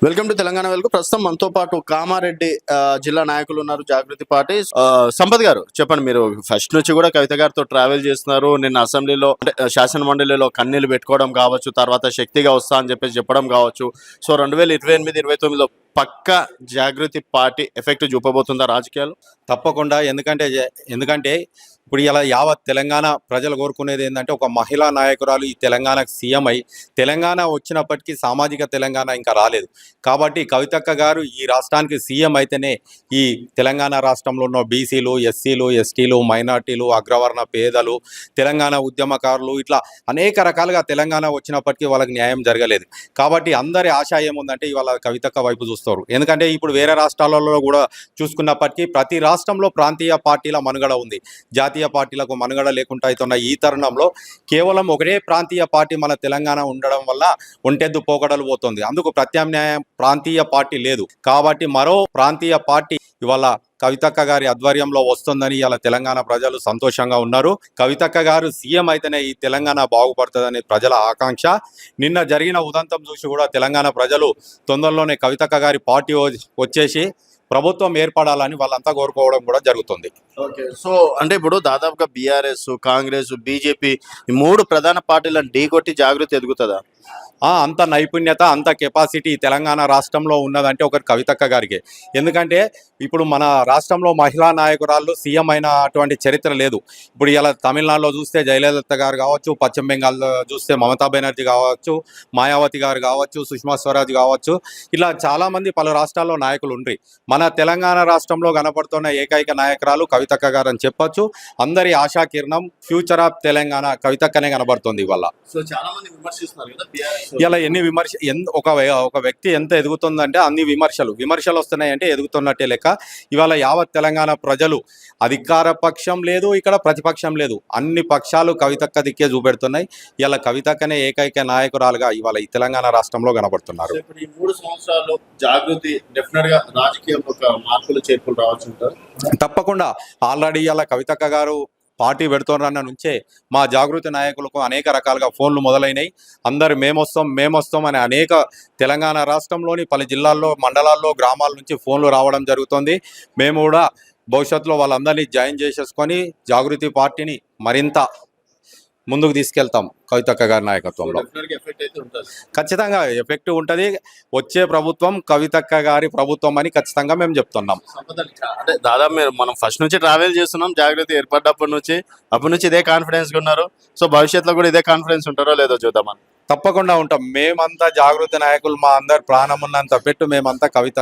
Welcome to Telangana welcome. ప్రస్తుతం మనతో పాటు కామారెడ్డి జిల్లా నాయకులు ఉన్నారు, జాగృతి పార్టీ. సంపత్ గారు చెప్పండి, మీరు ఫస్ట్ నుంచి కూడా కవిత గారితో ట్రావెల్ చేస్తున్నారు. నిన్న అసెంబ్లీలో అంటే శాసన మండలిలో కన్నీళ్లు పెట్టుకోవడం కావచ్చు, తర్వాత శక్తిగా వస్తా అని చెప్పడం కావచ్చు. సో 2028-29లో పక్క జాగృతి పార్టీ ఎఫెక్ట్ చూపబోతుందా రాజకీయాలు? తప్పకుండా. ఎందుకంటే ఇప్పుడు ఇలా యావత్ తెలంగాణ ప్రజలు కోరుకునేది ఏంటంటే ఒక మహిళా నాయకురాలు ఈ తెలంగాణకు సీఎం అయి తెలంగాణ వచ్చినప్పటికీ సామాజిక తెలంగాణ ఇంకా రాలేదు. కాబట్టి కవితక్క గారు ఈ రాష్ట్రానికి సీఎం అయితేనే ఈ తెలంగాణ రాష్ట్రంలో ఉన్న బీసీలు, ఎస్సీలు, ఎస్టీలు, మైనార్టీలు, అగ్రవర్ణ పేదలు, తెలంగాణ ఉద్యమకారులు ఇట్లా అనేక రకాలుగా తెలంగాణ వచ్చినప్పటికీ వాళ్ళకి న్యాయం జరగలేదు. కాబట్టి అందరి ఆశ ఏముందంటే ఇవాళ కవితక్క వైపు చూస్తారు. ఎందుకంటే ఇప్పుడు వేరే రాష్ట్రాలలో కూడా చూసుకున్నప్పటికీ ప్రతి రాష్ట్రంలో ప్రాంతీయ పార్టీల మనుగడ ఉంది. జాతీయ పార్టీలకు మనుగడ లేకుండా అవుతున్న ఈ తరుణంలో కేవలం ఒకటే ప్రాంతీయ పార్టీ మన తెలంగాణ ఉండడం వల్ల ఒంటెద్దు పోకడలు పోతుంది. అందుకు ప్రత్యామ్నాయం ప్రాంతీయ పార్టీ లేదు. కాబట్టి మరో ప్రాంతీయ పార్టీ ఇవాళ కవితక్క గారి ఆధ్వర్యంలో వస్తుందని ఇలా తెలంగాణ ప్రజలు సంతోషంగా ఉన్నారు. కవితక్క గారు సీఎం అయితేనే ఈ తెలంగాణ బాగుపడుతుందని ప్రజల ఆకాంక్ష. నిన్న జరిగిన ఉదంతం చూసి కూడా తెలంగాణ ప్రజలు తొందరలోనే కవితక్క గారి పార్టీ వచ్చేసి ప్రభుత్వం ఏర్పడాలని వాళ్ళంతా కోరుకోవడం కూడా జరుగుతుంది. ఓకే, సో అంటే ఇప్పుడు దాదాపుగా బీఆర్ఎస్, కాంగ్రెస్, బీజేపీ ఈ మూడు ప్రధాన పార్టీలను ఢీకొట్టి జాగృతి ఎదుగుతుందా? అంత నైపుణ్యత, అంత కెపాసిటీ తెలంగాణ రాష్ట్రంలో ఉన్నదంటే ఒకటి కవితక్క గారికి. ఎందుకంటే ఇప్పుడు మన రాష్ట్రంలో మహిళా నాయకురాళ్ళు సీఎం అయిన అటువంటి చరిత్ర లేదు. ఇప్పుడు ఇలా తమిళనాడులో చూస్తే జయలలిత గారు కావచ్చు, పశ్చిమ బెంగాల్లో చూస్తే మమతా బెనర్జీ కావచ్చు, మాయావతి గారు కావచ్చు, సుష్మా స్వరాజ్ కావచ్చు, ఇలా చాలామంది పలు రాష్ట్రాల్లో నాయకులు ఉండ్రి. మన తెలంగాణ రాష్ట్రంలో కనపడుతున్న ఏకైక నాయకురాలు కవితక్క గారు అని చెప్పొచ్చు. అందరి ఆశాకిరణం, ఫ్యూచర్ ఆఫ్ తెలంగాణ కవితక్కనే కనబడుతుంది ఇవాళ. సో చాలా మంది విమర్శిస్తున్నారు కదా ఇలా ఎన్ని ఒక వ్యక్తి ఎంత ఎదుగుతుందంటే అన్ని విమర్శలు వస్తున్నాయంటే ఎదుగుతున్నట్టే లెక్క. ఇవాళ యావత్ తెలంగాణ ప్రజలు అధికార పక్షం లేదు, ఇక్కడ ప్రతిపక్షం లేదు, అన్ని పక్షాలు కవితక్క దిక్కే చూపెడుతున్నాయి. ఇలా కవితక్కనే ఏకైక నాయకురాలుగా ఇవాళ ఈ తెలంగాణ రాష్ట్రంలో కనబడుతున్నారు. ఇప్పుడు ఈ 3 సంవత్సరాల్లో జాగృతి డెఫినెట్ గా రాజకీయంలో ఒక మార్పులు చేర్పులు రావచ్చు అంటారు. తప్పకుండా. ఆల్రెడీ ఇలా కవితక్క గారు పార్టీ పెడుతున్న నుంచే మా జాగృతి నాయకులకు అనేక రకాలుగా ఫోన్లు మొదలైనవి. అందరు మేమొస్తాం అని అనేక తెలంగాణ రాష్ట్రంలోని పలు జిల్లాల్లో, మండలాల్లో, గ్రామాల నుంచి ఫోన్లు రావడం జరుగుతుంది. మేము కూడా భవిష్యత్తులో వాళ్ళందరినీ జాయిన్ చేసేసుకొని జాగృతి పార్టీని మరింత ముందుకు తీసుకెళ్తాం. కవితక్క గారి నాయకత్వంలో ఖచ్చితంగా ఎఫెక్ట్ ఉంటుంది. వచ్చే ప్రభుత్వం కవితక్క గారి ప్రభుత్వం అని ఖచ్చితంగా మేము చెప్తున్నాం. అంటే దాదాపు మనం ఫస్ట్ నుంచి ట్రావెల్ చేస్తున్నాం, జాగృతి ఏర్పడ్డప్పటి నుంచి ఇదే కాన్ఫిడెన్స్ ఉన్నారు. సో భవిష్యత్తులో కూడా ఇదే కాన్ఫిడెన్స్ ఉంటారో లేదో చూద్దామని. తప్పకుండా ఉంటాం. మేమంతా జాగృతి నాయకులు, మా అందరు ప్రాణం ఉన్నంత పెట్టు మేమంతా కవిత